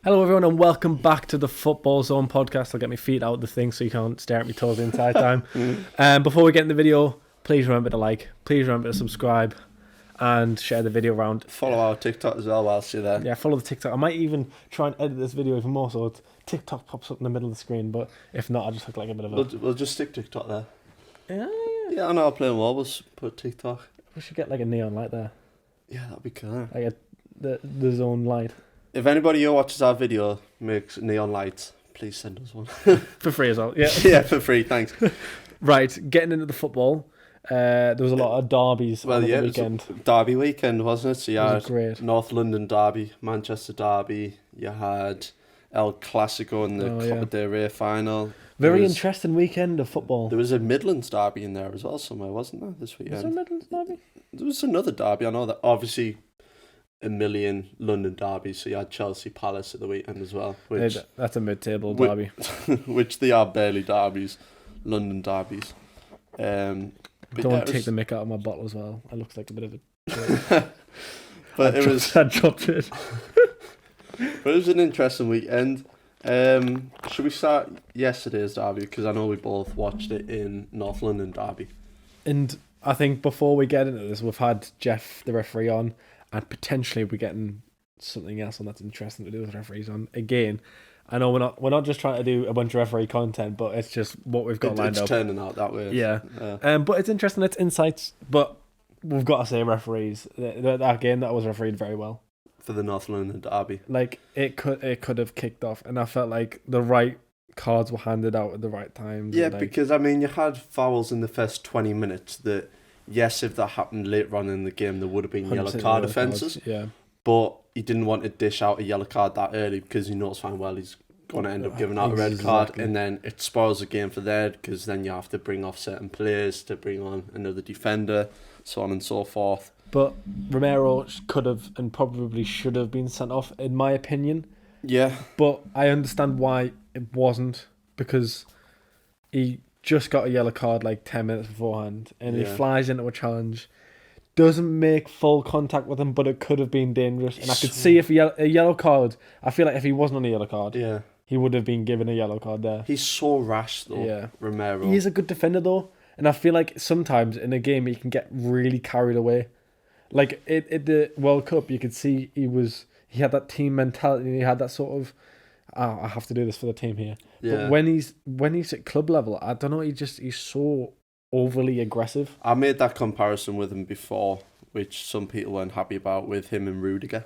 Hello everyone and welcome back to the Football Zone Podcast. I'll get my feet out of the thing so you can't stare at me toes the entire time. Before we get in the video, please remember to like, please remember to subscribe and share the video around. Follow our TikTok as well whilst you're there. Yeah, follow the TikTok. I might even try and edit this video even more so TikTok pops up in the middle of the screen, but if not, I'll just look like a bit of a... We'll just stick TikTok there. Yeah. Yeah, I know I'm playing well, we'll put TikTok. We should get like a neon light there. Yeah, that'd be cool. Like the zone light. If anybody who watches our video makes neon lights, please send us one. For free as well, yeah. Yeah, for free, thanks. Right, getting into the football. There was a lot of derbies on the weekend. It was a derby weekend, wasn't it? So you had great. North London derby, Manchester derby, you had El Clasico in the Copa del Rey final. Very interesting weekend of football. There was a Midlands derby in there as well somewhere, wasn't there, this weekend? Was there a Midlands derby? There was another derby, I know that obviously a million London derbies, so you had Chelsea Palace at the weekend as well. Which, that's a mid-table derby. Which they are barely derbies, London derbies. Don't take the mick out of my bottle as well. It looks like a bit of a... But I dropped it. But it was an interesting weekend. Should we start yesterday's derby? Because I know we both watched it in North London derby. And I think before we get into this, we've had Jeff, the referee, on, and potentially we're getting something else on that's interesting to do with referees on. Again, I know we're not just trying to do a bunch of referee content, but it's just what we've got lined up. It's turning out that way. Yeah. But it's interesting, it's insights, but we've got to say referees. That game, that was refereed very well. For the North London derby. Like, it could have kicked off, and I felt like the right cards were handed out at the right times. Yeah, because, I mean, you had fouls in the first 20 minutes that, yes, if that happened later on in the game, there would have been yellow card offences. Yeah. But he didn't want to dish out a yellow card that early because he knows fine well he's going to end up giving out a red card, and then it spoils the game for there because then you have to bring off certain players to bring on another defender, so on and so forth. But Romero could have and probably should have been sent off, in my opinion. Yeah. But I understand why it wasn't, because he just got a yellow card like 10 minutes beforehand, and he flies into a challenge, doesn't make full contact with him, but it could have been dangerous. And I could see if a yellow card, I feel like if he wasn't on a yellow card, he would have been given a yellow card there. He's so rash though, Romero. He is a good defender though, and I feel like sometimes in a game he can get really carried away. Like at the World Cup, you could see he had that team mentality. He had that sort of, I have to do this for the team here. Yeah. But when he's at club level, I don't know. He's so overly aggressive. I made that comparison with him before, which some people weren't happy about, with him and Rudiger.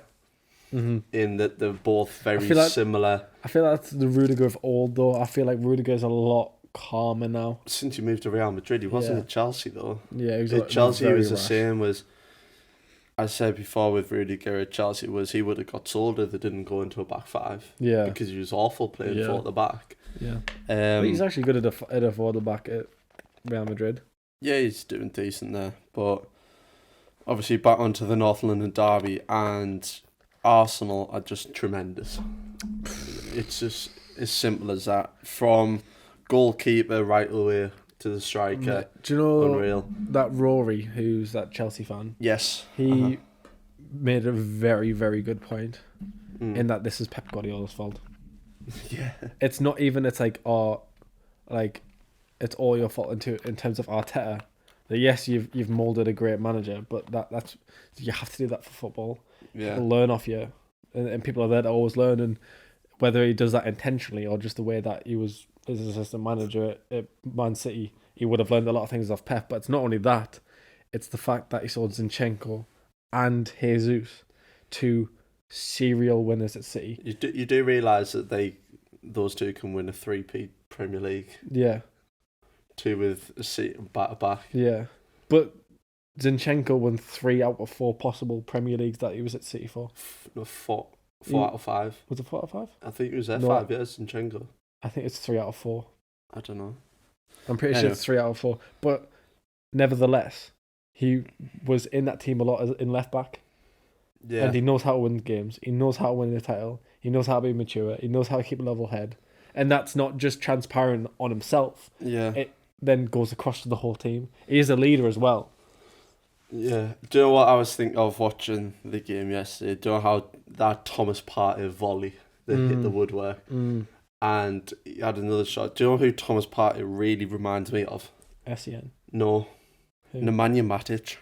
Mm-hmm. In that they're both very similar. I feel like that's the Rudiger of old though. I feel like Rudiger's a lot calmer now. Since he moved to Real Madrid, he wasn't at Chelsea though. Yeah, at Chelsea he was the same. Was I said before with Rudiger at Chelsea was he would have got sold if they didn't go into a back five. Yeah, because he was awful playing four at the back. Yeah, but he's actually good at a forward back at Real Madrid. Yeah, he's doing decent there. But obviously back onto the North London derby, and Arsenal are just tremendous. It's just as simple as that. From goalkeeper right away to the striker. Do you know unreal. That Rory, who's that Chelsea fan? Yes. He made a very, very good point in that this is Pep Guardiola's fault. Yeah. It's not even, it's like, it's all your fault in terms of Arteta. That yes, you've moulded a great manager, but that's you have to do that for football. Yeah. People learn off you, and people are there to always learn. And whether he does that intentionally or just the way that he was as an assistant manager at Man City, he would have learned a lot of things off Pep. But it's not only that; it's the fact that he sold Zinchenko and Jesus to serial winners at City. You do realise that those two can win a 3-peat Premier League. Yeah. 2 with a seat back to back. Yeah, but Zinchenko won 3 out of 4 possible Premier Leagues that he was at City for. No, 4 out of 5. Was it 4 out of 5? I think it was there 5 years, Zinchenko. I think it's 3 out of 4. I don't know. I'm pretty sure it's 3 out of 4. But nevertheless, he was in that team a lot in left back. Yeah. And he knows how to win games. He knows how to win the title. He knows how to be mature. He knows how to keep a level head. And that's not just transparent on himself. Yeah. It then goes across to the whole team. He is a leader as well. Yeah. Do you know what I was thinking of watching the game yesterday? Do you know how that Thomas Partey volley that hit the woodwork. And he had another shot. Do you know who Thomas Partey really reminds me of? SEN. No. Who? Nemanja Matic.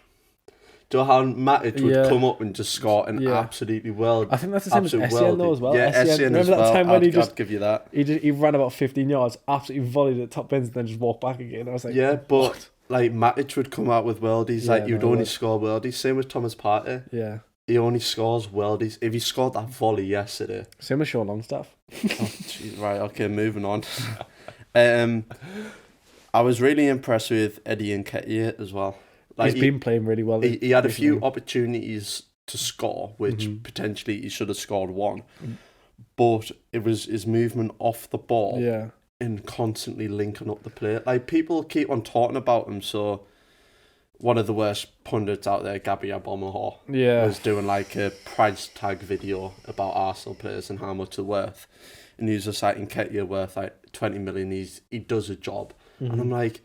Do you know how Matic would come up and just score an absolutely world? I think that's the same as SEN though as well. Yeah, SEN remember as that well. time when I'd give you that. He ran about 15 yards, absolutely volleyed at top bins, and then just walked back again. I was like, yeah, but what? like Matic would come out with worldies. Yeah, Like you'd only score worldies. Same with Thomas Partey. Yeah. He only scores worldies. If he scored that volley yesterday. Same with Sean Longstaff. Oh, geez, right, okay, moving on. I was really impressed with Eddie Nketiah as well. Like He's been playing really well. He had a few opportunities to score, which potentially he should have scored one. But it was his movement off the ball and constantly linking up the play. Like, people keep on talking about him, so one of the worst pundits out there, Gabby Abomohor, was doing like a price tag video about Arsenal players and how much they're worth. And he was just like, Nketiah worth like 20 million, he does a job. And I'm like,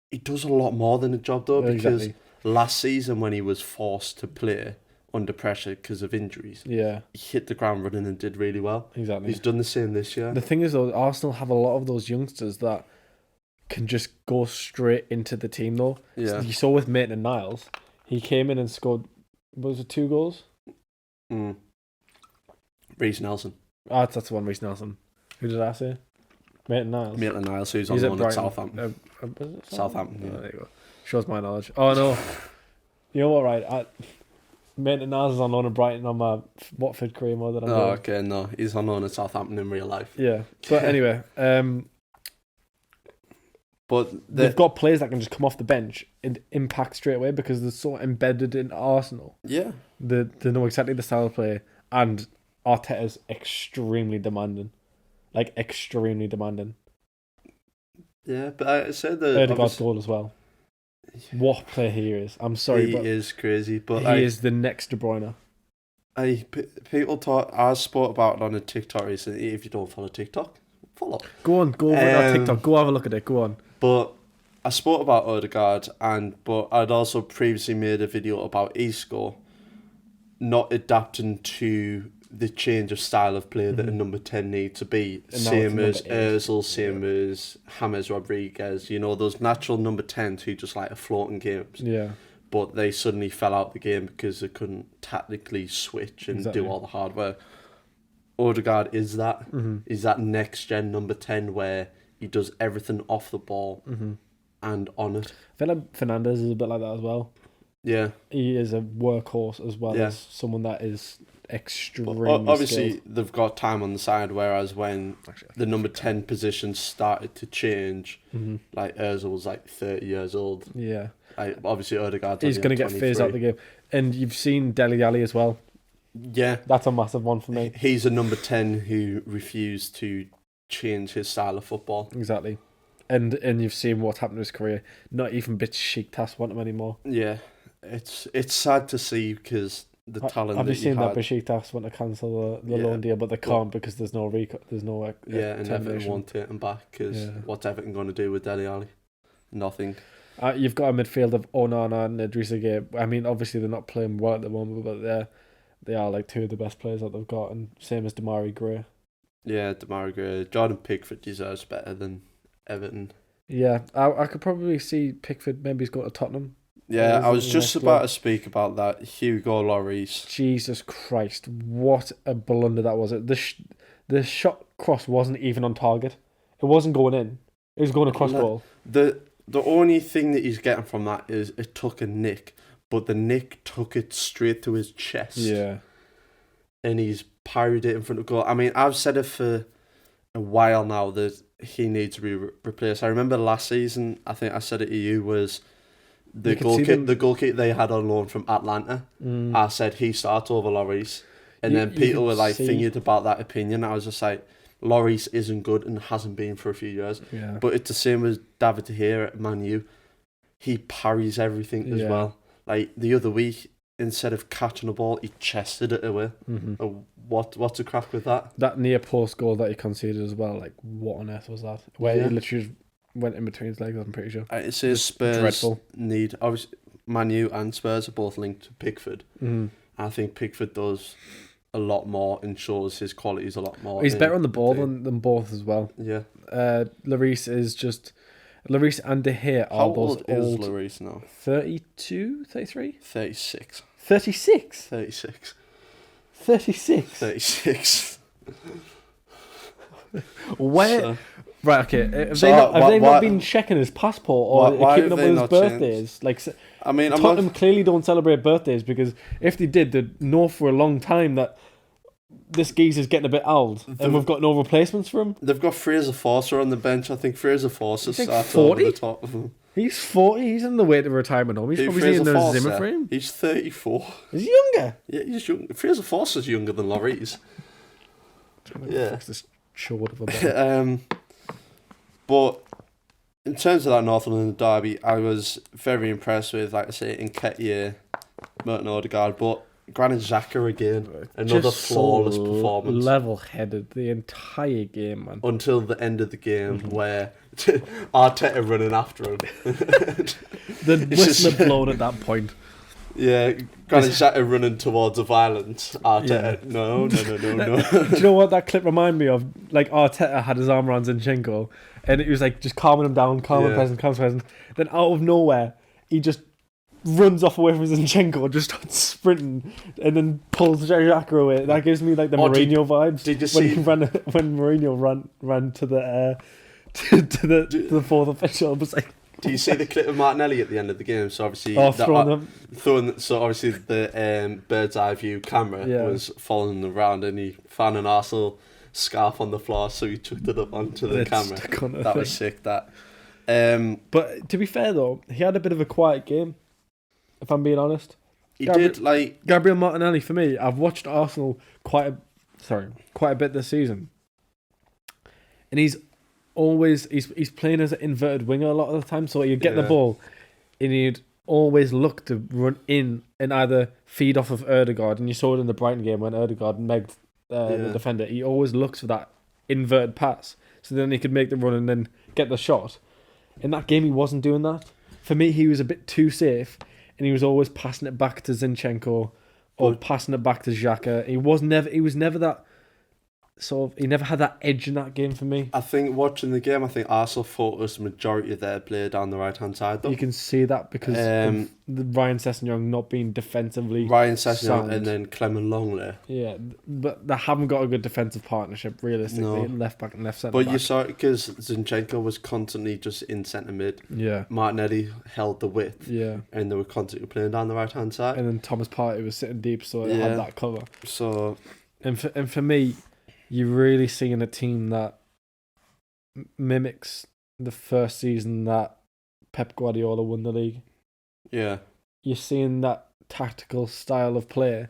he does a lot more than a job though, because last season when he was forced to play under pressure because of injuries, he hit the ground running and did really well. Exactly. He's done the same this year. The thing is though, Arsenal have a lot of those youngsters that can just go straight into the team though. Yeah. So you saw with Maitland-Niles, he came in and scored, was it 2 goals? Reece Nelson. That's the one, Reece Nelson. Who did I say? Maitland-Niles. Maitland-Niles, who's on loan at Southampton. Was it Southampton, yeah. Oh, there you go. Shows my knowledge. Oh no. You know what, right? Maitland-Niles is on loan at Brighton on my Watford career more than I'm doing. Okay, no. He's on loan at Southampton in real life. Yeah. But anyway, but they've got players that can just come off the bench and impact straight away because they're so embedded in Arsenal. Yeah. They know exactly the style of play, and Arteta's extremely demanding. Like, extremely demanding. Yeah, but I said that Ødegaard's goal as well. What a player he is. I'm sorry, but he is crazy. But he is the next De Bruyne. People thought I spoke about it on a TikTok recently. If you don't follow TikTok, follow. Go over to TikTok. Go have a look at it. Go on. But I spoke about Ødegaard, but I'd also previously made a video about Isco not adapting to the change of style of play that a number 10 needs to be. Same as Ozil, same as James Rodriguez. You know, those natural number 10s who just like are floating games. Yeah. But they suddenly fell out the game because they couldn't tactically switch and do all the hard work. Ødegaard is that. Is that next gen number 10 where he does everything off the ball and on it. I feel like Fernandes is a bit like that as well. Yeah. He is a workhorse as well as someone that is extremely obviously skilled. They've got time on the side, whereas when the number 10 position started to change, like Ozil was like 30 years old. Yeah. Like, obviously Ødegaard's he's going to get phased out the game. And you've seen Dele Alli as well. Yeah. That's a massive one for me. He's a number 10 who refused to change his style of football. Exactly. And you've seen what's happened to his career. Not even Besiktas want him anymore. Yeah. It's sad to see because the talent have that you seen that had. Besiktas want to cancel the loan deal, but they can't because there's no and Everton won't take him back because what's Everton going to do with Dele Alli? Nothing. You've got a midfield of Onana and Idrissa Gueye. I mean, obviously they're not playing well at the moment, but they are like two of the best players that they've got, and same as Demarai Gray. Yeah, Demarai Gray. Jordan Pickford deserves better than Everton. Yeah, I could probably see Pickford maybe he's going to Tottenham. Yeah, I was just about to speak about that. Hugo Lloris. Jesus Christ, what a blunder that was. The shot cross wasn't even on target. It wasn't going in. It was going across goal. The only thing that he's getting from that is it took a nick, but the nick took it straight to his chest. Yeah. And he's parried it in front of goal. I mean, I've said it for a while now that he needs to be replaced. I remember last season, I think I said it to you, was the goalkeeper they had on loan from Atlanta. I said he starts over Lloris. And then people were like thinking about that opinion. I was just like, Lloris isn't good and hasn't been for a few years. Yeah. But it's the same as David De Gea at Man U. He parries everything as well. Like the other week, instead of catching a ball, he chested it away. What's the crack with that? That near post goal that he conceded as well, like what on earth was that? Where he literally just went in between his legs, I'm pretty sure. It says Spurs dreadful. need, obviously Man U and Spurs are both linked to Pickford. I think Pickford does a lot more and shows his qualities a lot more. He's better on the ball than both as well. Yeah. Lloris and De Gea are How both old is Lloris now? 32, 33? 36. 36? 36. 36? 36. Where? So, right, okay. Have so they not been checking his passport or keeping up with his birthdays? Like, I mean, Tottenham clearly don't celebrate birthdays, because if they did, they'd know for a long time that this geezer's getting a bit old and we've got no replacements for him. They've got Fraser Forster on the bench. I think Fraser Forster starts 40? over the top of them. He's 40. He's on the way to retirement home. He's probably in the Zimmer frame. He's 34. Is he younger? Yeah, he's young. Fraser Forster's younger than Lloris. Yeah. This short of a ball. But in terms of that North London derby, I was very impressed with, like I say, Nketiah, Merton Odegaard, but Granit Xhaka again, another Just flawless so performance. Level-headed the entire game, man. Until the end of the game, where Arteta running after him. The whistle had blown at that point. Yeah, Granit Xhaka running towards a violence. Arteta, no. Do you know what that clip reminded me of? Like, Arteta had his arm around Zinchenko, and it was like just calming him down, calm present. Then out of nowhere, he just runs off away from Zinchenko, just starts sprinting, and then pulls Xhaka away. That gives me like the Mourinho vibes. Did you see when Mourinho ran to the to the fourth official? It was like. Do you see the clip of Martinelli at the end of the game? So obviously, so obviously the bird's eye view camera was following them around, and he found an Arsenal scarf on the floor, so he chucked it up onto the camera. That was sick. That. But to be fair though, he had a bit of a quiet game. If I'm being honest, Gabriel Martinelli. For me, I've watched Arsenal quite a bit this season, and he's playing as an inverted winger a lot of the time. So you get the ball, and he'd always look to run in and either feed off of Odegaard, and you saw it in the Brighton game when Odegaard megged the defender. He always looks for that inverted pass, so then he could make the run and then get the shot. In that game, he wasn't doing that. For me, he was a bit too safe, and he was always passing it back to Zinchenko or passing it back to Xhaka. He was never that. He never had that edge in that game for me. I think watching the game, Arsenal focused the majority of their play down the right hand side though. You can see that because of the Ryan Sessegnon not being defensively sound. And then Clement Longley. Yeah, but they haven't got a good defensive partnership realistically. Left back and left centre back. But you saw it because Zinchenko was constantly just in centre mid. Yeah. Martinelli held the width. Yeah. And they were constantly playing down the right hand side. And then Thomas Partey was sitting deep, so it had that cover. So. And for me, you're really seeing a team that mimics the first season that Pep Guardiola won the league. Yeah. You're seeing that tactical style of play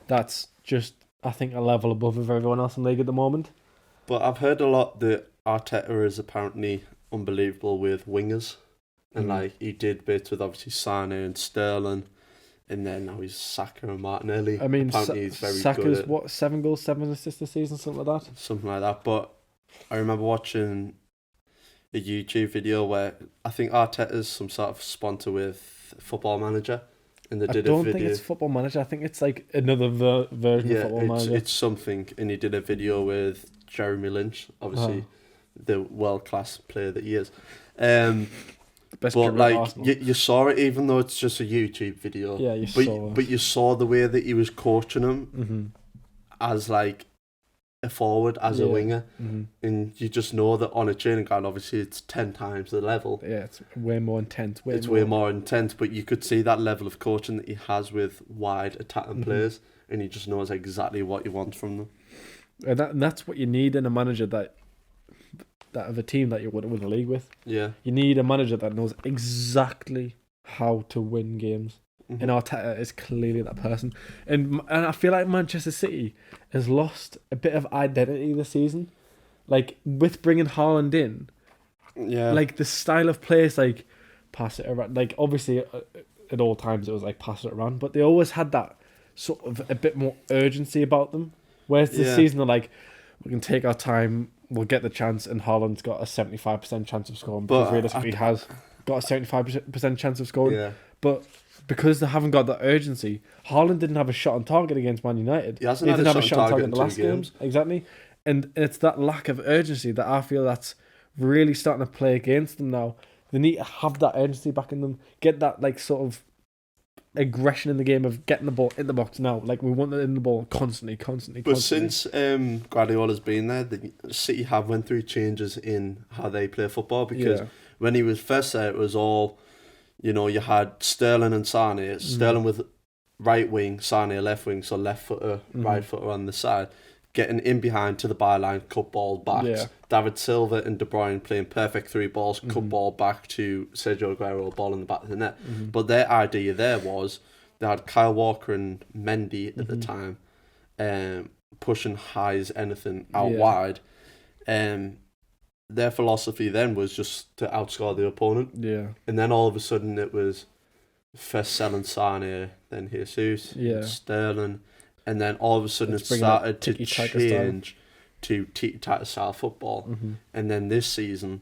that's just, I think, a level above of everyone else in the league at the moment. But I've heard a lot that Arteta is apparently unbelievable with wingers. And he did bits with obviously Sane and Sterling. And then now he's Saka and Martinelli. I mean, apparently he's very Saka's good at 7 goals, 7 assists this season, something like that. Something like that. But I remember watching a YouTube video where I think Arteta's some sort of sponsor with Football Manager, and they did a video. I don't think it's Football Manager. I think it's like another version of Football Manager. It's something, and he did a video with Jeremy Lynch, obviously the world class player that he is. But you saw it, even though it's just a YouTube video. Yeah, you saw it. But you saw the way that he was coaching him as like a forward, as a winger, and you just know that on a training ground, obviously it's 10 times the level. Yeah, it's way more intense. Way more intense, but you could see that level of coaching that he has with wide attacking players, and he just knows exactly what he wants from them. And that's what you need in a manager that of a team that you would win a league with. Yeah. You need a manager that knows exactly how to win games. And Arteta is clearly that person. And I feel like Manchester City has lost a bit of identity this season. Like, with bringing Haaland in, like, the style of play is like, pass it around. Like, obviously, at all times it was like, pass it around. But they always had that sort of a bit more urgency about them. Whereas this season, they're like, we can take our time, we'll get the chance, and Haaland's got a 75% chance of scoring. Because realistically, he has got a 75% chance of scoring. Yeah. But because they haven't got that urgency. Haaland didn't have a shot on target against Man United. He hasn't had a shot on target in the last games. Exactly. And it's that lack of urgency that I feel that's really starting to play against them now. They need to have that urgency back in them. Get that like sort of aggression in the game of getting the ball in the box now. Like we want it in the ball constantly. But since Guardiola's been there, the City have went through changes in how they play football, because when he was first there, it was all, you had Sterling and Sane. Sterling with right wing, Sane left wing, so left footer, right footer on the side, getting in behind to the byline, cut ball back. Yeah. David Silva and De Bruyne playing perfect through balls, cut ball back to Sergio Aguero, ball in the back of the net. But their idea there was they had Kyle Walker and Mendy at the time, pushing high as anything out wide. Their philosophy then was just to outscore the opponent. Yeah. And then all of a sudden it was first selling Sane, then Jesus, Sterling, and then all of a sudden it started to change to tiki-taka style football. And then this season,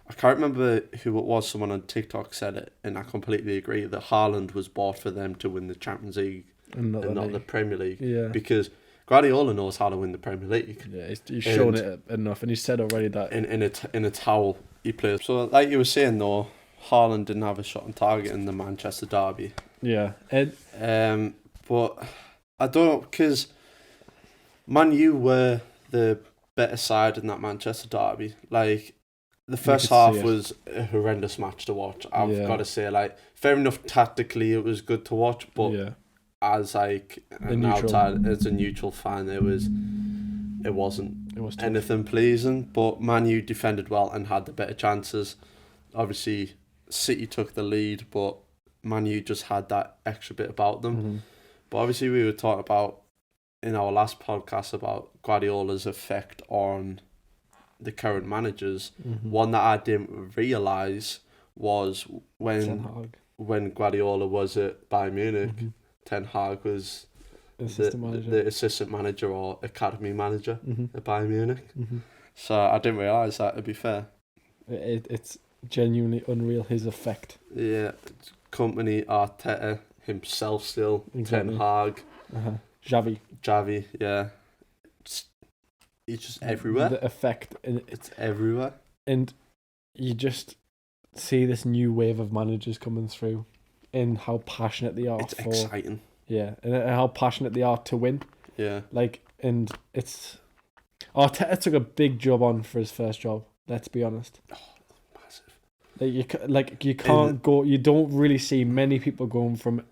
I can't remember who it was, someone on TikTok said it, and I completely agree, that Haaland was bought for them to win the Champions League and not the Premier League. Yeah. Because Guardiola knows how to win the Premier League. Yeah, he's shown it enough, and he said already that in it's how he plays. So, like you were saying though, Haaland didn't have a shot on target in the Manchester derby. Yeah, but I don't know, because Man U were the better side in that Manchester derby. Like, the first half was a horrendous match to watch. I've got to say, like, fair enough, tactically it was good to watch, but as like an outside, as a neutral fan, it wasn't anything pleasing. But Man U defended well and had the better chances. Obviously, City took the lead, but Man U just had that extra bit about them. But obviously, we were talking about in our last podcast about Guardiola's effect on the current managers. One that I didn't realise was when Guardiola was at Bayern Munich, Ten Hag was the assistant manager or academy manager at Bayern Munich. So I didn't realise that, to be fair. It's genuinely unreal, his effect. Yeah, company, Arteta, himself still, Ten Hag. Xavi, yeah. He's just everywhere. The effect. It's everywhere. And you just see this new wave of managers coming through and how passionate they are. It's exciting. Yeah, and how passionate they are to win. Yeah. Like, and it's... Arteta took a big job on for his first job, let's be honest. Oh, massive. You can't go... You don't really see many people going from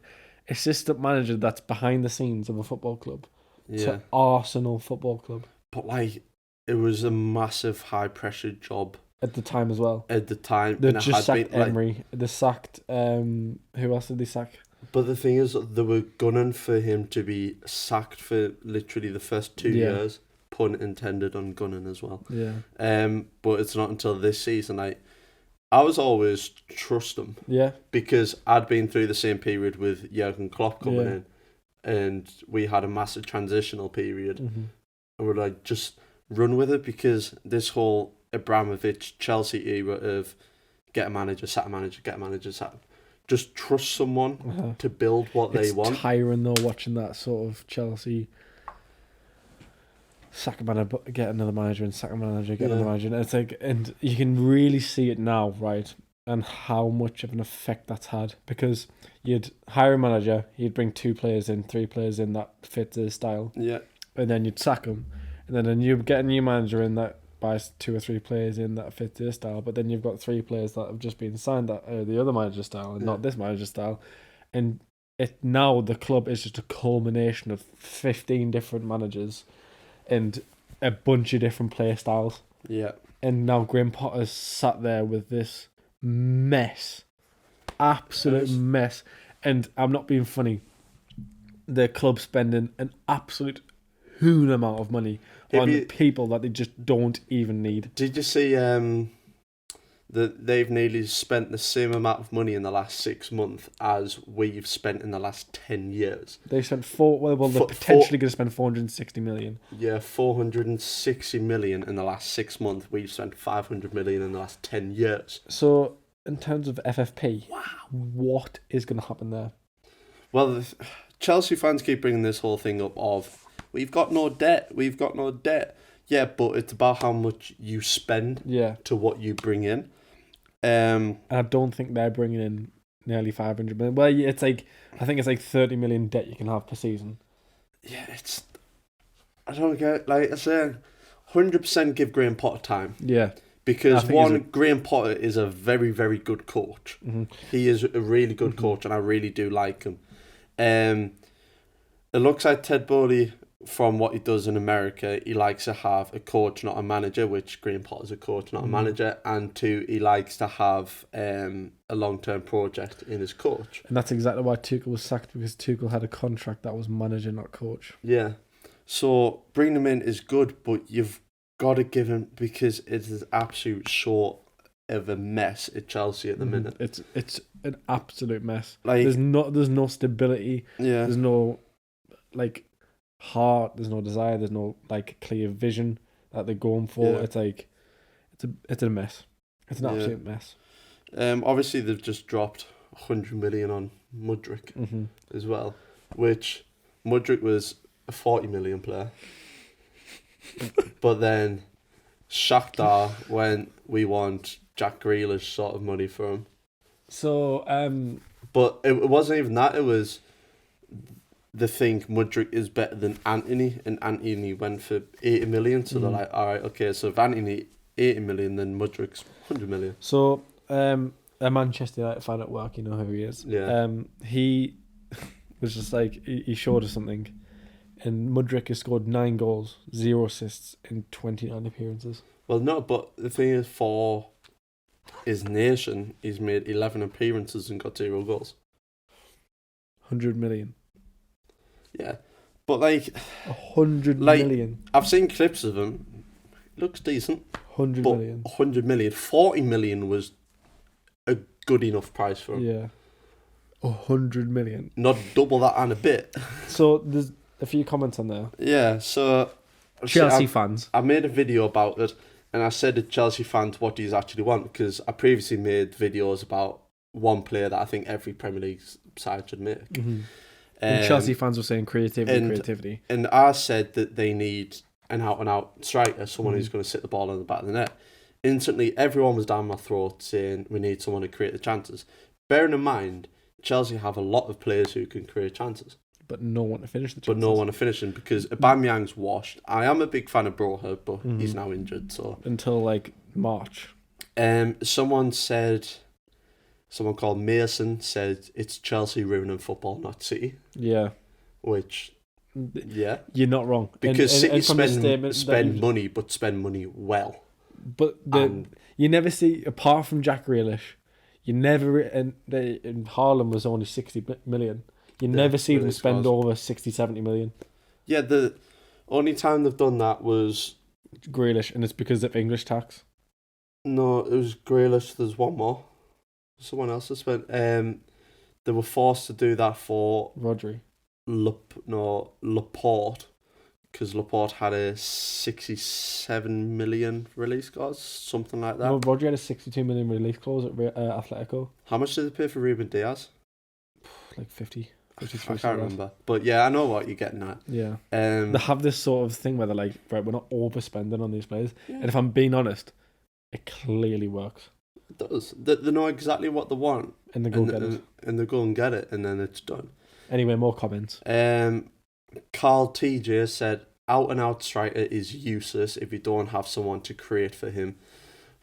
assistant manager that's behind the scenes of a football club to Arsenal Football Club. But, like, it was a massive high-pressure job. At the time as well. At the time. They just sacked Emery. They sacked... who else did they sack? But the thing is, they were gunning for him to be sacked for literally the first 2 years. Pun intended on gunning as well. Yeah. But it's not until this season. I was always trust him. Yeah. Because I'd been through the same period with Jurgen Klopp coming in. And we had a massive transitional period. And we're like, just run with it, because this whole Abramovich, Chelsea era of get a manager, sack a manager, get a manager, sack. Just trust someone to build what they want. It's tiring though, watching that sort of Chelsea sack a manager, get another manager, and sack a manager, get another manager. And it's like, and you can really see it now, right? And how much of an effect that's had, because you'd hire a manager, you'd bring 2 players in, 3 players in that fit his style. Yeah. And then you'd sack them, and then you'd get a new manager in that buys 2 or 3 players in that fit their style, but then you've got 3 players that have just been signed that the other manager style and not this manager style, and now the club is just a culmination of 15 different managers and a bunch of different play styles. Yeah. And now Graham Potter's sat there with this mess, absolute mess, and I'm not being funny. The club spending an absolute hoon amount of money on people that they just don't even need. Did you see that they've nearly spent the same amount of money in the last 6 months as we've spent in the last 10 years? They spent they're potentially going to spend 460 million. Yeah, 460 million in the last 6 months. We've spent 500 million in the last 10 years. So, in terms of FFP, what is going to happen there? Well, Chelsea fans keep bringing this whole thing up of, we've got no debt. Yeah, but it's about how much you spend to what you bring in. And I don't think they're bringing in nearly 500 million. Well, it's like, I think it's like 30 million debt you can have per season. Yeah, I don't get, like I say, 100% give Graham Potter time. Yeah. Because Graham Potter is a very, very good coach. Mm-hmm. He is a really good coach, and I really do like him. It looks like Ted Bowley, from what he does in America, he likes to have a coach, not a manager, which Graham Potter's a coach, not a manager. And 2, he likes to have a long-term project in his coach. And that's exactly why Tuchel was sacked, because Tuchel had a contract that was manager, not coach. Yeah. So bringing him in is good, but you've got to give him, because it is absolute sort of a mess at Chelsea at the minute. It's an absolute mess. Like, there's no stability. Yeah. There's no heart. There's no desire. There's no clear vision that they're going for. Yeah. It's like it's a mess. It's an absolute mess. Obviously they've just dropped 100 million on Mudryk as well, which Mudryk was a 40 million player. But then Shakhtar, when we want Jack Grealish sort of money for him. So, but it wasn't even that. It was the thing, Mudryk is better than Antony, and Antony went for 80 million. So they're like, all right, okay, so if Antony 80 million, then Mudryk's 100 million. So, a Manchester United fan at work, you know who he is. Yeah. He was just like, he showed us something. And Mudryk has scored 9 goals, 0 assists in 29 appearances. Well, no, but the thing is, for his nation, he's made 11 appearances and got 0 goals. 100 million. Yeah. But 100 million. I've seen clips of him. Looks decent. 100 million. 100 million. 40 million was a good enough price for him. Yeah. 100 million. Not double that and a bit. So there's a few comments on there. Yeah, so Chelsea fans. I made a video about it, and I said to Chelsea fans, what do you actually want? Because I previously made videos about one player that I think every Premier League side should make. Mm-hmm. And Chelsea fans were saying creativity. And I said that they need an out-and-out striker, someone who's going to sit the ball in the back of the net. Instantly, everyone was down my throat saying we need someone to create the chances. Bearing in mind, Chelsea have a lot of players who can create chances. But no one to finish the chances. But no one to finish them, because Aubameyang's washed. I am a big fan of Broha, but he's now injured. So until March. Someone called Mason said it's Chelsea ruining football, not City. Yeah. Which, yeah. You're not wrong. Because City spend money, but spend money well. But you never see, apart from Jack Grealish, you never, in Haaland was only 60 million. You never see them spend over 60, 70 million. Yeah, the only time they've done that was Grealish, and it's because of English tax. No, it was Grealish. There's one more. Someone else has spent. They were forced to do that for Rodri. Laporte, because Laporte had a 67 million release clause, something like that. No, Rodri had a 62 million release clause at Atletico. How much did they pay for Ruben Diaz? 50. I can't remember, but yeah, I know what you're getting at. Yeah, they have this sort of thing where they're like, right, we're not overspending on these players, and if I'm being honest, it clearly works. It does. They know exactly what they want, and they go get it, and they go and get it, and then it's done. Anyway, more comments. Carl TJ said, "Out and out striker is useless if you don't have someone to create for him,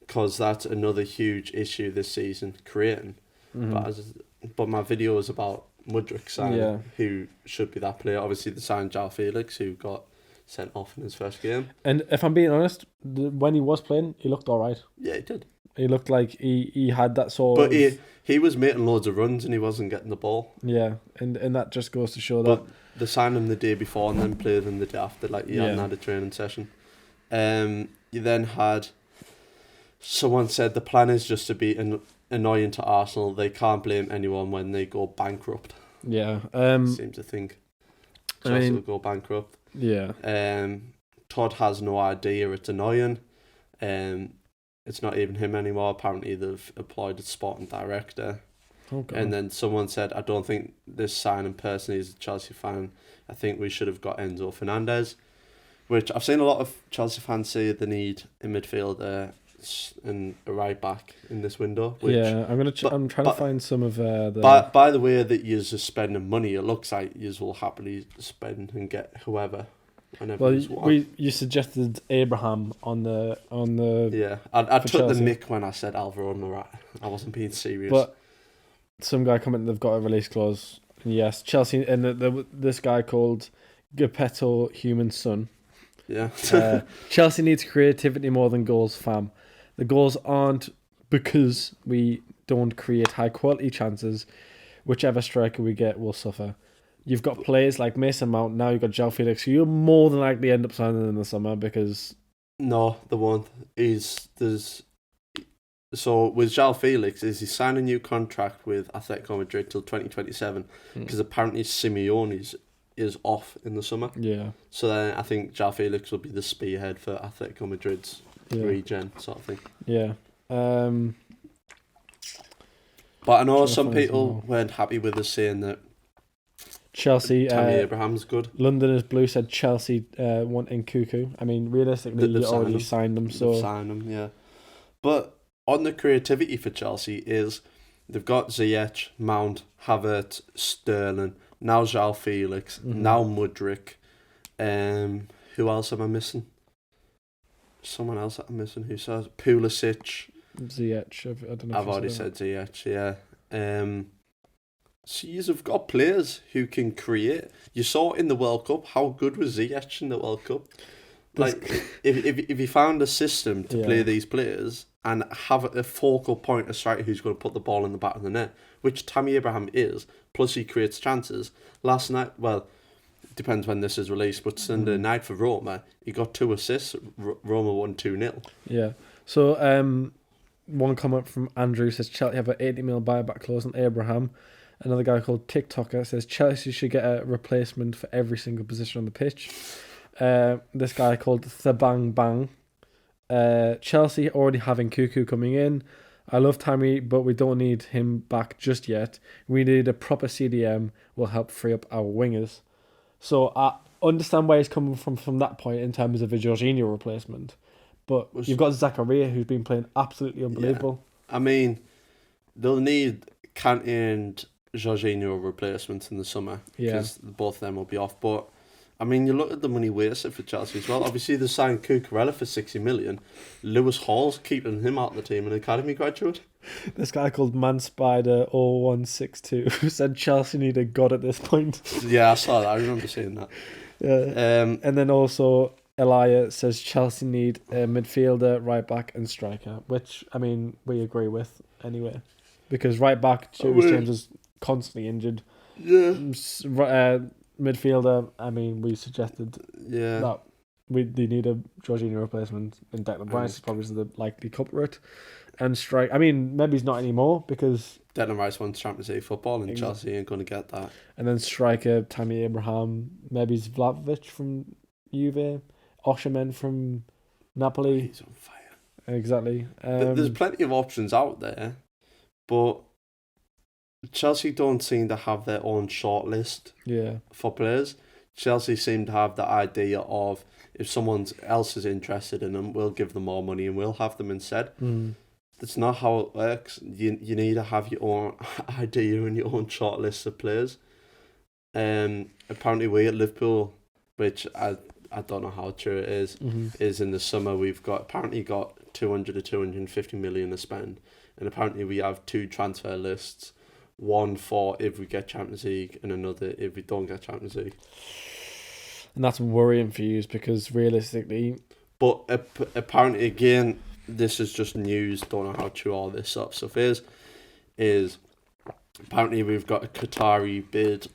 because that's another huge issue this season, creating." But my video is about Mudryk signing, who should be that player. Obviously, they signed João Felix, who got sent off in his first game. And if I'm being honest, when he was playing, he looked all right. Yeah, he did. He looked like he had that sort of... But he was making loads of runs and he wasn't getting the ball. Yeah, and that just goes to show but they signed him the day before and then played him the day after. He hadn't had a training session. You then had... Someone said the plan is just to be annoying to Arsenal. They can't blame anyone when they go bankrupt. Yeah. Seem to think Chelsea will go bankrupt. Yeah. Todd has no idea. It's annoying. It's not even him anymore. Apparently they've employed a sporting director. Oh, God. And then someone said, I don't think this signing personally is a Chelsea fan. I think we should have got Enzo Fernandez. Which I've seen a lot of Chelsea fans say they need a midfielder and a right back in this window. Which, yeah, I'm trying to find some of the. By the way that you're just spending money, it looks like you will happily spend and get whoever. Well, you suggested Abraham on the. Yeah, I took Chelsea. the mick when I said Alvaro Morata. I wasn't being serious. But some guy commented they've got a release clause. Yes, Chelsea and this guy called Geppetto Human Son. Yeah. Chelsea needs creativity more than goals, fam. The goals aren't because we don't create high quality chances. Whichever striker we get will suffer. You've got players like Mason Mount, now you've got João Felix, who you'll more than likely end up signing in the summer because... No, the one is... So with João Felix, is he signed a new contract with Atletico Madrid till 2027? Because apparently Simeone is off in the summer. Yeah. So then I think João Felix will be the spearhead for Atletico Madrid's regen sort of thing. Yeah. But I know some people weren't happy with us saying that Chelsea... Tammy Abraham's good. London is Blue said Chelsea wanting Cuckoo. I mean, realistically, you already signed them. So. They've signed him, yeah. But on the creativity for Chelsea is they've got Ziyech, Mount, Havertz, Sterling, now João Felix, now Mudryk. Who else am I missing? Someone else that I'm missing. Who says Pulisic? Ziyech. I don't know. I've already said Ziyech. Yeah. So you've got players who can create. You saw in the World Cup how good was Ziyech in the World Cup. Like if you found a system to play these players and have a focal point, a striker who's going to put the ball in the back of the net, which Tammy Abraham is, plus he creates chances. Last night, well, depends when this is released, but Sunday night for Roma, he got 2 assists. Roma won 2-0. Yeah. So one comment from Andrew says Chelsea have an 80 mil buyback clause on Abraham. Another guy called TikToker says Chelsea should get a replacement for every single position on the pitch. This guy called Thabang Bang. Chelsea already having Cuckoo coming in. I love Tammy, but we don't need him back just yet. We need a proper CDM will help free up our wingers. So I understand where he's coming from that point in terms of a Jorginho replacement. But you've got Zakaria, who's been playing absolutely unbelievable. Yeah. I mean, they'll need Kante and Jorginho replacements in the summer because both of them will be off. But I mean, you look at the money wasted for Chelsea as well. Obviously, they signed Cucurella for 60 million. Lewis Hall's keeping him out of the team, an academy graduate. This guy called Manspider0162 said Chelsea need a god at this point. Yeah, I saw that. I remember seeing that. Yeah. And then also Elia says Chelsea need a midfielder, right back, and striker, which I mean we agree with anyway, because right back James is constantly injured. Yeah. Midfielder, I mean, we suggested that they need a Jorginho replacement, and Declan Rice is probably the likely culprit. And strike, I mean, maybe he's not anymore because Declan Rice wants Champions League football, and Chelsea ain't going to get that. And then striker Tammy Abraham, maybe it's Vlahovic from Juve, Osimhen from Napoli. He's on fire. Exactly. There's plenty of options out there, but Chelsea don't seem to have their own shortlist for players. Chelsea seem to have the idea of if someone else is interested in them, we'll give them more money and we'll have them instead. That's not how it works. You need to have your own idea and your own shortlist of players. Apparently we at Liverpool, which I don't know how true it is in the summer we've apparently got 200 to 250 million to spend, and apparently we have 2 transfer lists. One for if we get Champions League and another if we don't get Champions League. And that's worrying for you because realistically... But apparently, again, this is just news. Don't know how true all this stuff is. Apparently we've got a Qatari bid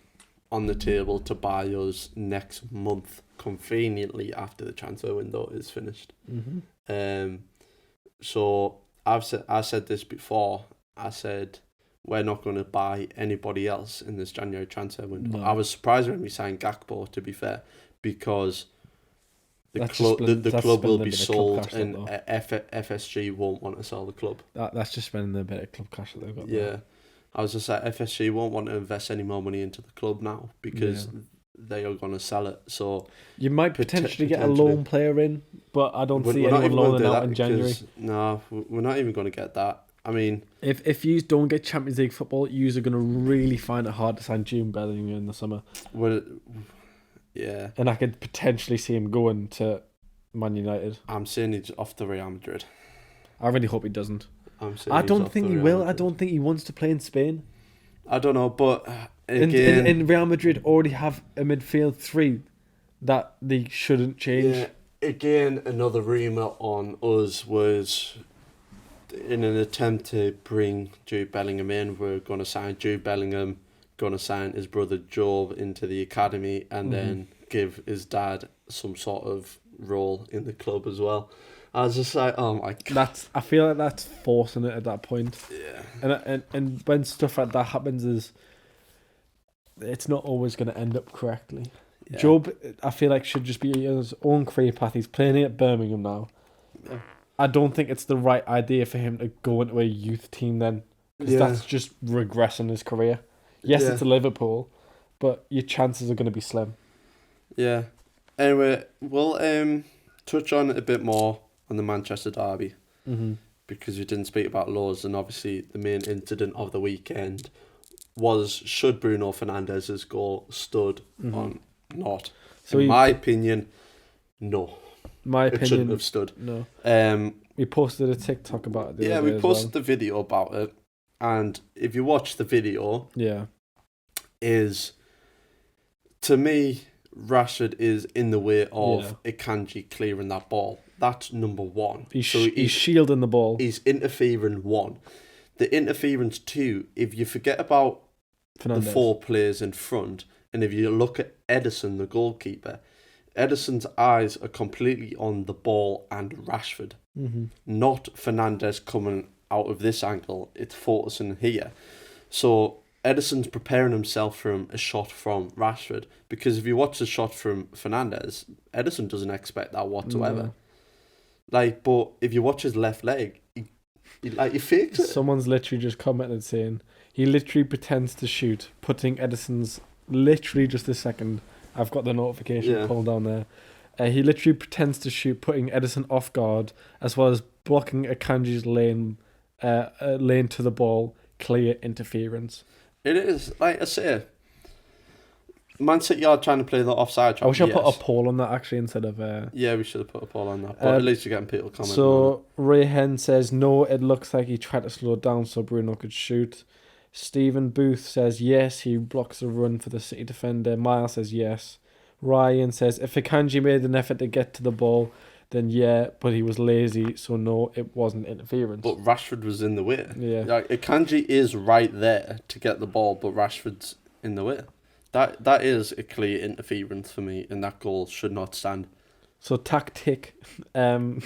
on the table to buy us next month, conveniently after the transfer window is finished. So I said this before. I said... we're not going to buy anybody else in this January transfer window. No. I was surprised when we signed Gakpo, to be fair, because the club will be sold and FSG won't want to sell the club. That's just spending a bit of club cash that they've got. Yeah. I was just like, FSG won't want to invest any more money into the club now because they are going to sell it. So you might potentially get a loan player in, but I don't see anyone loaning out in January. No, we're not even going to get that. I mean, if you don't get Champions League football, you are going to really find it hard to sign Jude Bellingham in the summer. Yeah. And I could potentially see him going to Man United. I'm saying he's off to Real Madrid. I really hope he doesn't. I don't think he will. I don't think he wants to play in Spain. I don't know, but again... In Real Madrid already have a midfield three that they shouldn't change. Yeah, again, another rumour on us was... in an attempt to bring Jude Bellingham in, we're going to sign Jude Bellingham, going to sign his brother Job into the academy, and then give his dad some sort of role in the club as well. I was just like, oh my God. I feel like that's forcing it at that point. Yeah. And when stuff like that happens, it's not always going to end up correctly. Yeah. Job, I feel like, should just be his own career path. He's playing at Birmingham now. Yeah. I don't think it's the right idea for him to go into a youth team then. Because that's just regressing his career. Yes, it's a Liverpool, but your chances are going to be slim. Yeah. Anyway, we'll touch on it a bit more on the Manchester derby. Because we didn't speak about laws, and obviously the main incident of the weekend was, should Bruno Fernandes's goal stood or not? So in my opinion, no. It shouldn't have stood. No. We posted a TikTok about it. We posted the video about it, and if you watch the video, to me, Rashford is in the way of Akanji clearing that ball. That's number one. He's shielding the ball. He's interfering, one. The interference, two, if you forget about the four players in front, and if you look at Ederson, the goalkeeper, Ederson's eyes are completely on the ball and Rashford. Not Fernandes coming out of this angle. It's focusing here. So Ederson's preparing himself for a shot from Rashford, because if you watch the shot from Fernandes, Ederson doesn't expect that whatsoever. But if you watch his left leg, he fakes it. Someone's literally just commented saying he literally pretends to shoot, putting Ederson's literally just a second. I've got the notification pulled down there. He literally pretends to shoot, putting Ederson off guard, as well as blocking Akanji's lane to the ball. Clear interference. It is, like I say, Man City are trying to play the offside trap. I wish I put a poll on that actually instead of... Yeah, we should have put a poll on that. But at least you're getting people commenting. So, Ray Hen says, no, it looks like he tried to slow down so Bruno could shoot. Stephen Booth says, yes, he blocks a run for the City defender. Miles says, yes. Ryan says, if Akanji made an effort to get to the ball, then yeah, but he was lazy, so no, it wasn't interference. But Rashford was in the way. Yeah. Like, Akanji is right there to get the ball, but Rashford's in the way. That is a clear interference for me, and that goal should not stand. So Tactic has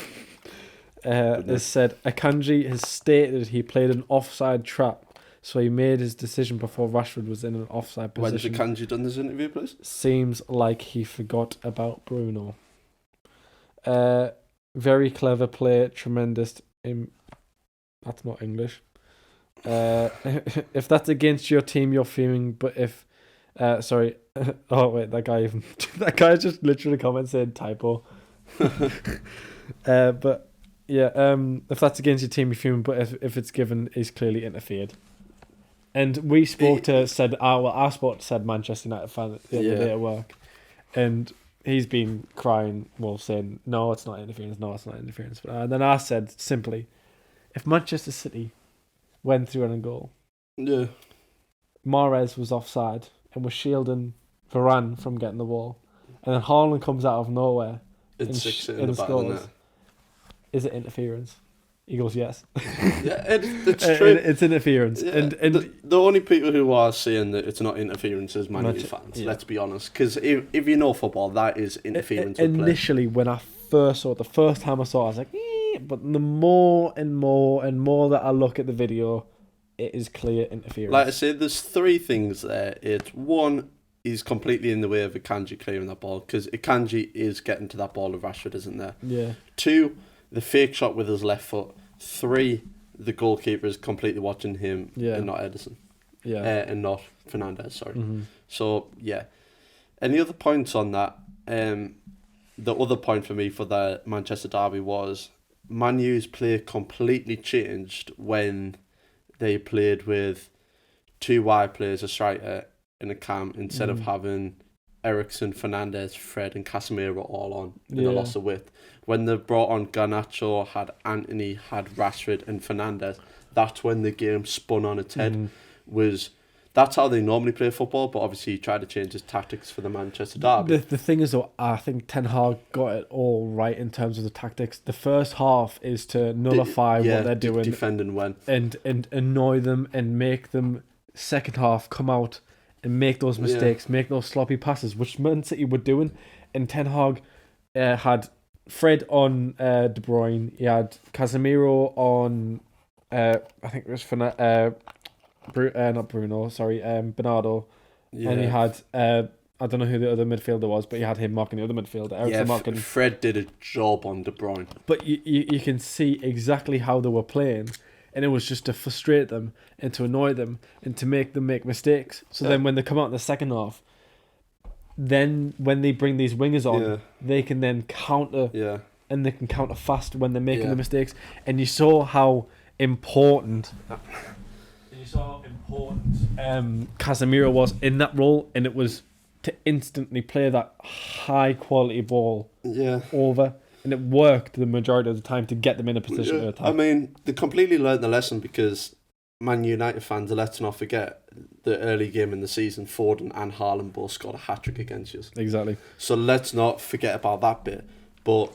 said, Akanji has stated he played an offside trap, so he made his decision before Rashford was in an offside position. When has Akanji done this interview, please? Seems like he forgot about Bruno. Very clever play, tremendous. That's not English. If that's against your team, you're fuming. But if, sorry. Oh wait, that guy just literally commented saying typo. But yeah, if that's against your team, you're fuming. But if it's given, he's clearly interfered. And we spoke to I spoke to said Manchester United fan the other day at work, and he's been crying, saying, no, it's not interference, no, it's not interference. But then I said simply, if Manchester City went through on a goal, Mahrez was offside and was shielding Varane from getting the ball, and then Haaland comes out of nowhere and scores, is it interference? He goes, yes. Yeah, it's true. It's interference. Yeah, and the only people who are saying that it's not interference is Man U fans, let's be honest. Because if you know football, that is interference. Initially, when I first saw it, the first time I saw it, I was like, but the more and more and more that I look at the video, it is clear interference. Like I said, there's three things there. It's one, he's completely in the way of Akanji clearing that ball, because Akanji is getting to that ball of Rashford, isn't there? Yeah. Two, the fake shot with his left foot. Three, the goalkeeper is completely watching him and not Ederson. and not Fernandes. Sorry. Mm-hmm. So yeah. Any other points on that? The other point for me for the Manchester derby was Man U's play completely changed when they played with two wide players, a striker in a cam, instead of having Eriksen, Fernandes, Fred and Casemiro all on in the loss of width. When they brought on Garnacho, had Anthony, had Rashford and Fernandes, that's when the game spun on its head. That's how they normally play football, but obviously he tried to change his tactics for the Manchester derby. The thing is, though, I think Ten Hag got it all right in terms of the tactics. The first half is to nullify what they're doing, defending and annoy them and make them second half come out and make those mistakes, make those sloppy passes, which Man City were doing. And Ten Hag had Fred on De Bruyne, he had Casemiro on, I think it was not Bruno, sorry, Bernardo. Yeah. And he had, I don't know who the other midfielder was, but he had him marking the other midfielder. Fred did a job on De Bruyne. But you can see exactly how they were playing, and it was just to frustrate them and to annoy them and to make them make mistakes. So then when they come out in the second half, then when they bring these wingers on, they can then counter, and they can counter fast when they're making the mistakes. And you saw how important... Casemiro was in that role, and it was to instantly play that high quality ball over, and it worked the majority of the time to get them in a position to attack. I mean, they completely learned the lesson, because Man United fans, let's not forget the early game in the season, Foden and Haaland both scored a hat-trick against us. Exactly. So let's not forget about that bit. But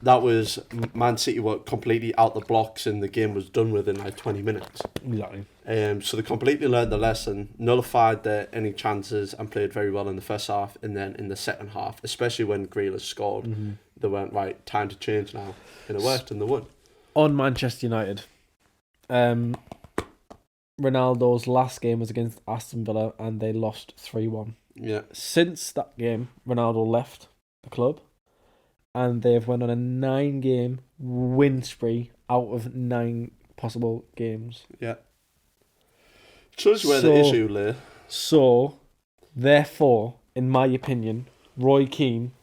that was Man City were completely out the blocks, and the game was done within like 20 minutes. Exactly. So they completely learned the lesson, nullified any chances, and played very well in the first half. And then in the second half, especially when Grealish scored, they went, right, time to change now. And it worked, and they won. On Manchester United, Ronaldo's last game was against Aston Villa, and they lost 3-1. Yeah. Since that game, Ronaldo left the club, and they've went on a 9-game win spree out of 9 possible games. Yeah. Shows where the issue lay. So, therefore, in my opinion, Roy Keane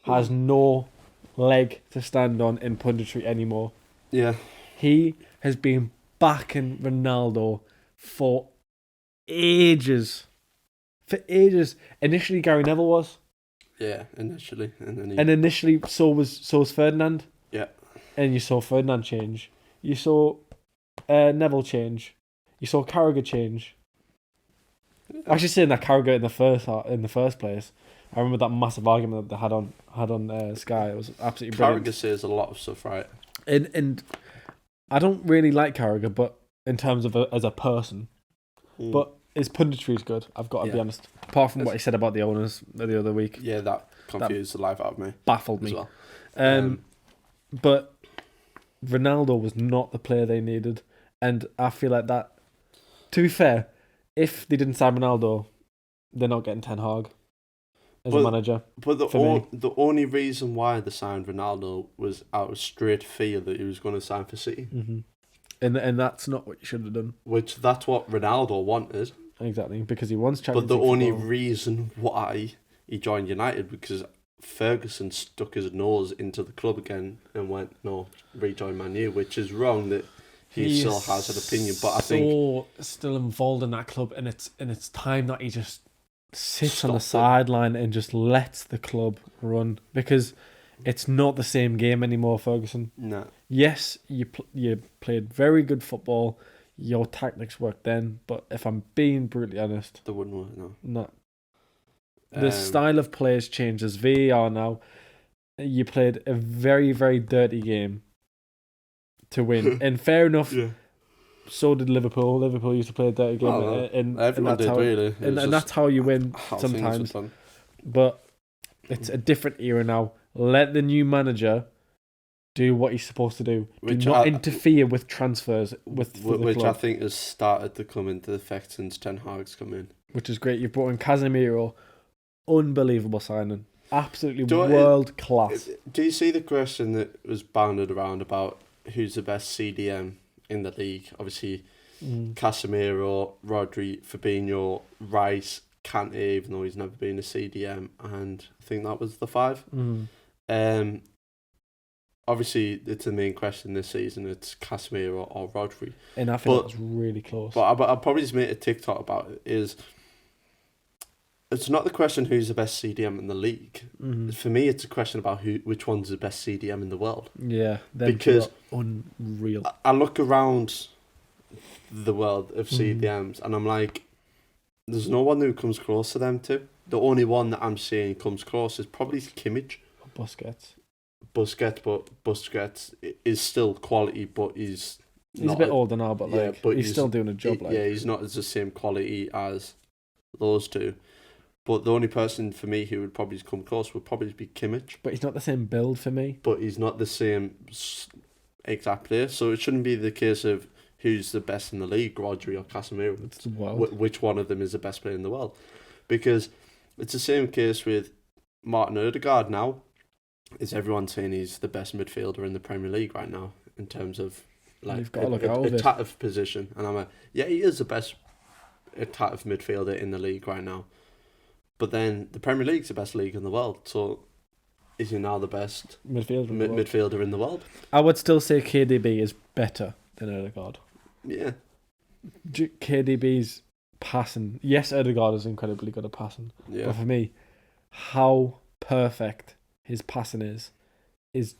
has no leg to stand on in punditry anymore. Yeah. He has been backing Ronaldo for ages. Initially, Gary Neville was. Yeah, initially. And initially, so was Ferdinand. Yeah. And you saw Ferdinand change. You saw Neville change. You saw Carragher change. Actually, saying that Carragher in the first place, I remember that massive argument that they had on Sky. It was absolutely brilliant. Carragher says a lot of stuff, right? And I don't really like Carragher, but in terms of as a person, but his punditry is good. I've got to be honest. Apart from what he said about the owners the other week. Yeah, that confused the life out of me. Baffled me. As well. But Ronaldo was not the player they needed, and I feel like that. To be fair, if they didn't sign Ronaldo, they're not getting Ten Hag as a manager. But the only reason why they signed Ronaldo was out of straight fear that he was going to sign for City. Mm-hmm. And that's not what you should have done. That's what Ronaldo wanted. Exactly, because he wants Champions League. But the only football. reason why he joined United because Ferguson stuck his nose into the club again and went, no, rejoin Man U, which is wrong that he still has an opinion. But I think still involved in that club, and it's time that he just sits on the sideline and just lets the club run, because it's not the same game anymore, Ferguson. No. Yes, you played very good football. Your tactics worked then, but if I'm being brutally honest, they wouldn't work. No. No. The style of play has changed. As VAR now, you played a very, very dirty game to win, and fair enough. Yeah. So did Liverpool. Liverpool used to play a dirty game, and everyone did really. And that's how you win sometimes. But it's a different era now. Let the new manager do what he's supposed to do. Do not interfere with transfers which I think has started to come into effect since Ten Hag's come in. Which is great. You've brought in Casemiro, unbelievable signing, absolutely world class. Do you see the question that was bounded around about who's the best CDM in the league? Obviously, Casemiro, Rodri, Fabinho, Rice, Kante, even though he's never been a CDM, and I think that was the 5. Obviously, it's the main question this season. It's Casemiro or Rodri. And I think that's really close. But I'll probably just make a TikTok about it. It's not the question who's the best CDM in the league. For me, it's a question about which one's the best CDM in the world. Yeah, because unreal. I look around the world of CDMs and I'm like, there's no one who comes close to them two. The only one that I'm seeing comes close is probably Kimmich. Busquets, but Busquets is still quality, but he's a bit older now, but he's still doing a job. He's not as the same quality as those two. But the only person for me who would probably come close would probably be Kimmich. But he's not the same build for me. But he's not the same exact player, so it shouldn't be the case of who's the best in the league, Rodri or Casemiro. It's wild. Which one of them is the best player in the world? Because it's the same case with Martin Odegaard now. Is everyone saying he's the best midfielder in the Premier League right now in terms of You've got to look out of it. attacking position? And I'm like, yeah, he is the best attacking midfielder in the league right now. But then the Premier League's the best league in the world, so is he now the best midfielder in the world? I would still say KDB is better than Odegaard. Yeah. KDB's passing. Yes, Odegaard is incredibly good at passing. Yeah. But for me, how perfect his passing is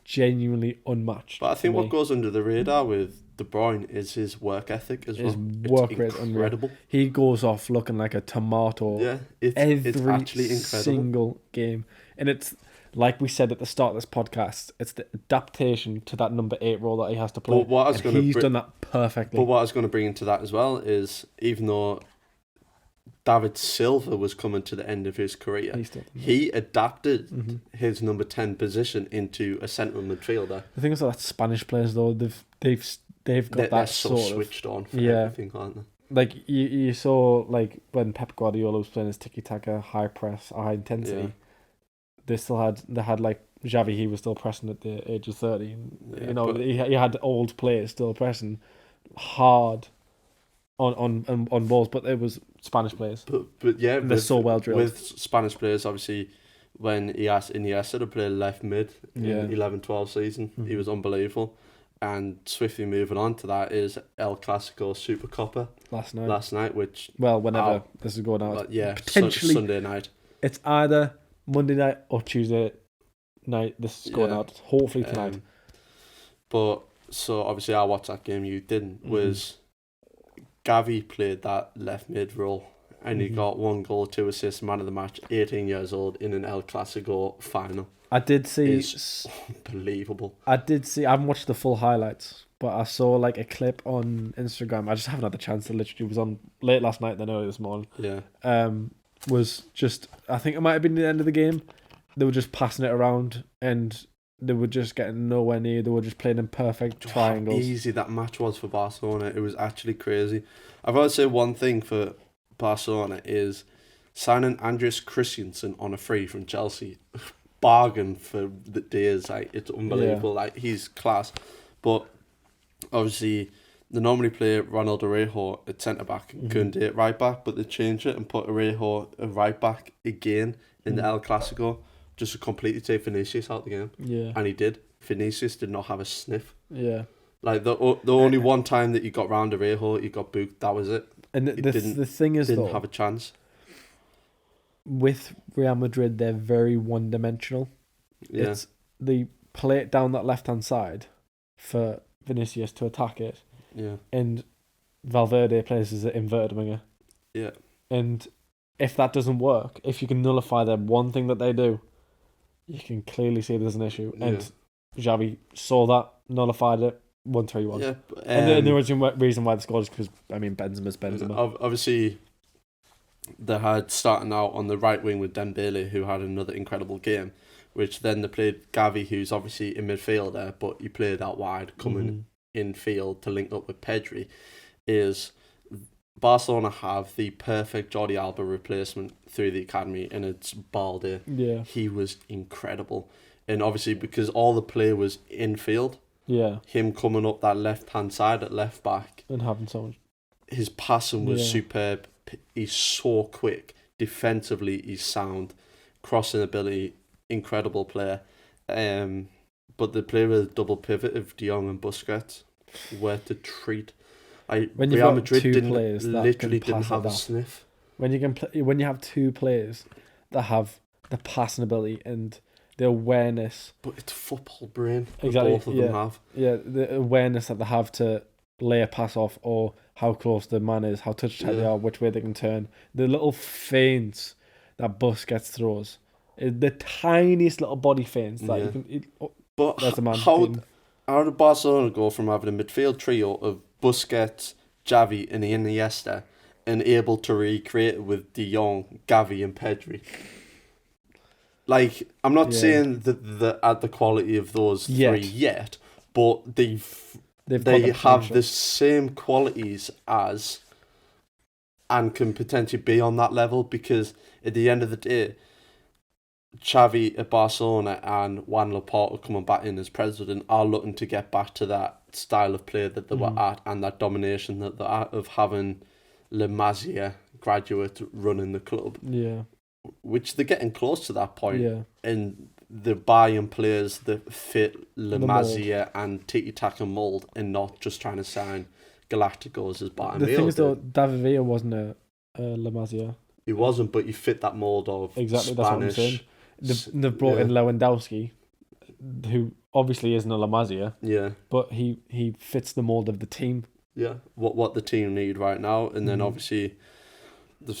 genuinely unmatched. But I think what goes under the radar with De Bruyne is his work ethic as well. His work rate is incredible. He goes off looking like a tomato. Yeah, it's actually incredible. Single game. And it's like we said at the start of this podcast, it's the adaptation to that number 8 role that he has to play. He's done that perfectly. But what I was going to bring into that as well is, even though David Silva was coming to the end of his career, he adapted his number 10 position into a central midfielder. The thing is that Spanish players though, they've got that so sort switched on for everything, aren't they? Like you saw, like when Pep Guardiola was playing his tiki taka, high press, high intensity. Yeah. They had like Xavi. He was still pressing at the age of 30. He had old players still pressing hard on balls, but it was Spanish players. But yeah, they're so well drilled. With Spanish players, obviously, when Iniesta to play left mid in 11-12 season, he was unbelievable. And swiftly moving on to that is El Clasico Supercopa last night, which whenever this is going out, potentially Sunday night. It's either Monday night or Tuesday night. This is going out hopefully tonight. But so obviously I watched that game. You didn't. Was Gavi played that left mid role, and he got 1 goal, 2 assists, man of the match, 18 years old in an El Clasico final. I did see. It's unbelievable. I haven't watched the full highlights, but I saw like a clip on Instagram. I just haven't had the chance to literally. It was on late last night, then early this morning. Yeah. Was just, I think it might have been the end of the game. They were just passing it around and they were just getting nowhere near. They were just playing in perfect triangles. How easy that match was for Barcelona. It was actually crazy. I've got to say one thing for Barcelona is signing Andreas Christensen on a free from Chelsea. Bargain for the days. Like, it's unbelievable. Like, he's class. But obviously they normally play Ronald Araujo at centre back and Koundé at right back, but they changed it and put Araujo at right back again in the El Clasico just to completely take Vinicius out the game. Yeah. And he did. Vinicius did not have a sniff. Yeah. Like the only one time that he got round Araujo, he got booked. That was it. And the thing is, didn't have a chance. With Real Madrid, they're very one-dimensional. Yeah. They play it down that left-hand side for Vinicius to attack it. Yeah. And Valverde plays as an inverted winger. Yeah. And if that doesn't work, if you can nullify them one thing that they do, you can clearly see there's an issue. Yeah. And Xavi saw that, nullified it, 1-3-1. Yeah. And the original reason why they scored is because, Benzema's Benzema. Obviously, they had starting out on the right wing with Dembele, who had another incredible game, which then they played Gavi, who's obviously a midfielder, but he played out wide, coming in field to link up with Pedri. Is Barcelona have the perfect Jordi Alba replacement through the academy, and it's Balde. Yeah. He was incredible. And obviously, because all the play was in field, him coming up that left-hand side at left back. And having so much. his passing was superb. He's so quick. Defensively, he's sound. Crossing ability, incredible player. But the play with a double pivot of De Jong and Busquets were to treat. Real Madrid literally didn't have a sniff. When you have two players that have the passing ability and the awareness, but it's football brain. Exactly. Both of them have. Yeah, the awareness that they have to lay a pass off, or how close the man is, how touch tight they are, which way they can turn. The little feints that Busquets throws, the tiniest little body feints that you can. But how did Barcelona go from having a midfield trio of Busquets, Xavi, and Iniesta, and able to recreate it with De Jong, Gavi, and Pedri? Like, I'm not saying that they're at the quality of those three yet, but they have the same qualities as, and can potentially be on that level, because at the end of the day, Xavi at Barcelona and Juan Laporta coming back in as president are looking to get back to that style of play that they were at, and that domination that they're at, of having La Masia graduate running the club. Yeah. Which they're getting close to that point. Yeah. And they're buying players that fit La Masia and tiki-taka mould, and not just trying to sign Galacticos as Bayern. The thing is, though, David Villa wasn't a La Masia. He wasn't, but he fit that mould of exactly, Spanish. That's what I'm saying. They've brought in Lewandowski, who obviously isn't a La Masia. Yeah. But he fits the mould of the team. Yeah. What the team need right now, and then obviously they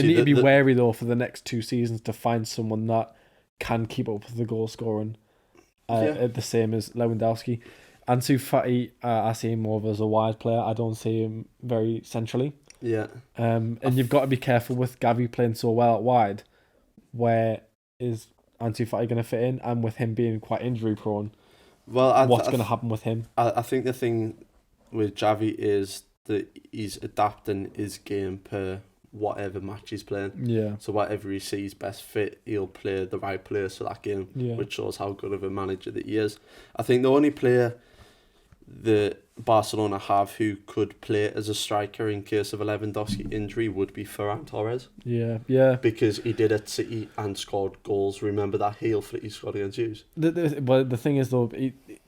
need to be wary though for the next 2 seasons to find someone that can keep up with the goal scoring, the same as Lewandowski. Ansu Fati, I see him more as a wide player. I don't see him very centrally. Yeah. And you've got to be careful with Gavi playing so well out wide. Where is Ansu Fati going to fit in? And with him being quite injury prone, what's going to happen with him? I think the thing with Xavi is that he's adapting his game per whatever match he's playing. Yeah. So whatever he sees best fit, he'll play the right players for that game, which shows how good of a manager that he is. I think the only player that Barcelona have who could play as a striker in case of a Lewandowski injury would be Ferran Torres. Yeah. Because he did at City and scored goals. Remember that heel flick he scored against Hughes? The thing is, though,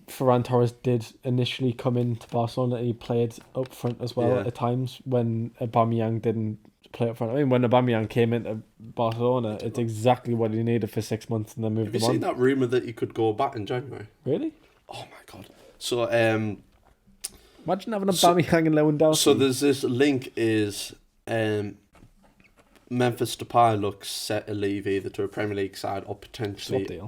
Ferran Torres did initially come into Barcelona. He played up front as well at times when Aubameyang didn't play up front. I mean, when Aubameyang came into Barcelona, it's exactly what he needed for 6 months, and then moved him on. Have you seen that rumour that he could go back in January? Really? Oh my god. So, imagine having Aubameyang and Lewandowski. So there's this link is Memphis Depay looks set to leave either to a Premier League side or potentially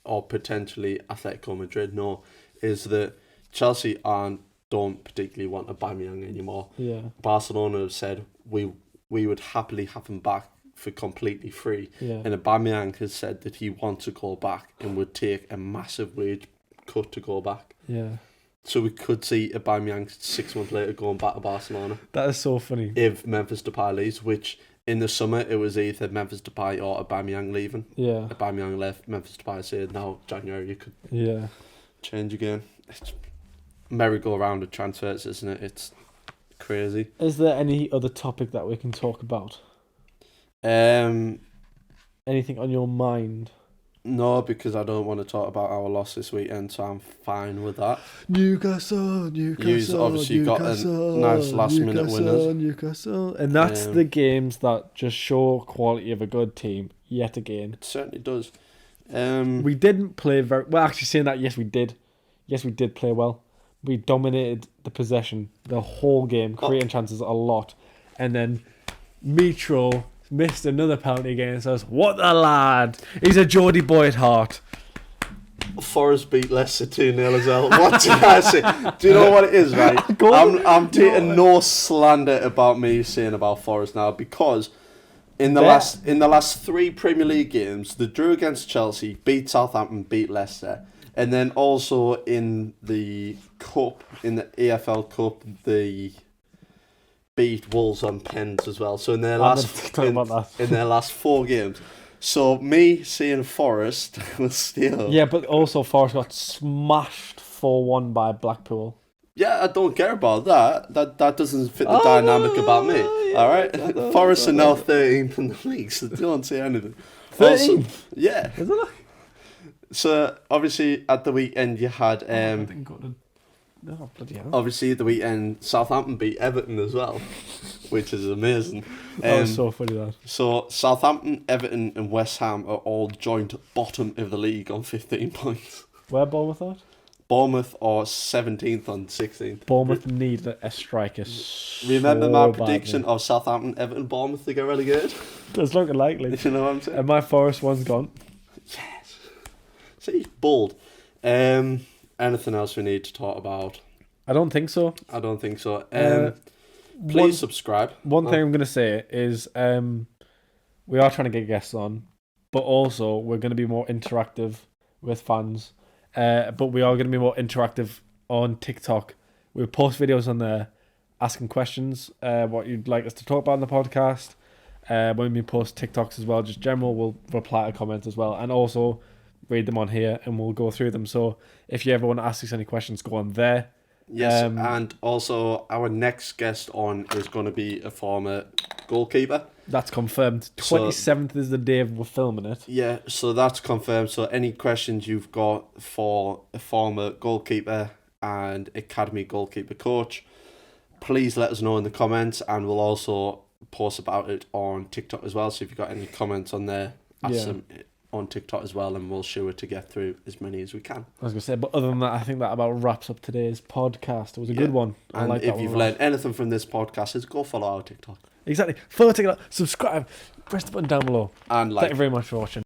Atletico Madrid. No, is that Chelsea don't particularly want Aubameyang anymore. Yeah. Barcelona have said we would happily have him back for completely free. Yeah. And Aubameyang has said that he wants to go back and would take a massive wage cut to go back. Yeah. So we could see Aubameyang 6 months later going back to Barcelona. That is so funny. If Memphis Depay leaves, which in the summer it was either Memphis Depay or Aubameyang leaving. Yeah. Aubameyang left, Memphis Depay said now January you could change again. It's merry-go-round of transfers, isn't it? It's crazy. Is there any other topic that we can talk about? Anything on your mind? No, because I don't want to talk about our loss this weekend, so I'm fine with that. Newcastle. You've obviously got a nice last-minute winners. Newcastle. And that's the games that just show quality of a good team, yet again. It certainly does. We didn't play very... Well, actually saying that, yes, we did. Yes, we did play well. We dominated the possession the whole game, creating chances a lot. And then Mitro missed another penalty against us. What a lad! He's a Geordie boy at heart. Forest beat Leicester 2-0 as well. What did I say? Do you know what it is, right? I'm taking no slander about me saying about Forest now, because in the last 3 Premier League games, they drew against Chelsea, beat Southampton, beat Leicester, and then also in the cup, in the AFL Cup, they beat Wolves on pens as well. So in their last 4 games. So me seeing Forest was still... Yeah, but also Forest got smashed 4-1 by Blackpool. Yeah, I don't care about that. That doesn't fit the dynamic about me. Yeah, All right, Forest are now 13th in the league, so don't say anything. 13th? Yeah. Is it? So obviously at the weekend you had I didn't go to... Oh, bloody hell. obviously at the weekend Southampton beat Everton as well, which is amazing. That was so funny, that. So Southampton, Everton, and West Ham are all joint bottom of the league on 15 points. Where Bournemouth at? Bournemouth are 17th on 16th. Bournemouth need a striker. Remember so my badly. prediction of Southampton, Everton, Bournemouth to get relegated? It's looking likely. You know what I'm saying? And my Forest one's gone. Yes. See, bold. Anything else we need to talk about? I don't think so. I don't think so. Please One- subscribe. One thing I'm going to say is we are trying to get guests on, but also we're going to be more interactive with fans. But we are going to be more interactive on TikTok. We'll post videos on there asking questions, what you'd like us to talk about in the podcast. When we post TikToks as well, just general, we'll reply to comments as well. And also read them on here and we'll go through them. So if you ever want to ask us any questions, go on there. Yes, and also our next guest on is going to be a former goalkeeper. That's confirmed. 27th is the day we're filming it. Yeah, so that's confirmed. So any questions you've got for a former goalkeeper and academy goalkeeper coach, please let us know in the comments, and we'll also post about it on TikTok as well. So if you've got any comments on there, ask them on TikTok as well, and we'll show it to get through as many as we can. I was going to say, but other than that, I think that about wraps up today's podcast. It was a good one. I And like that if one you've a lot. learned anything from this podcast, is go follow our TikTok. Exactly. Follow TikTok, subscribe, press the button down below. And Thank you very much for watching.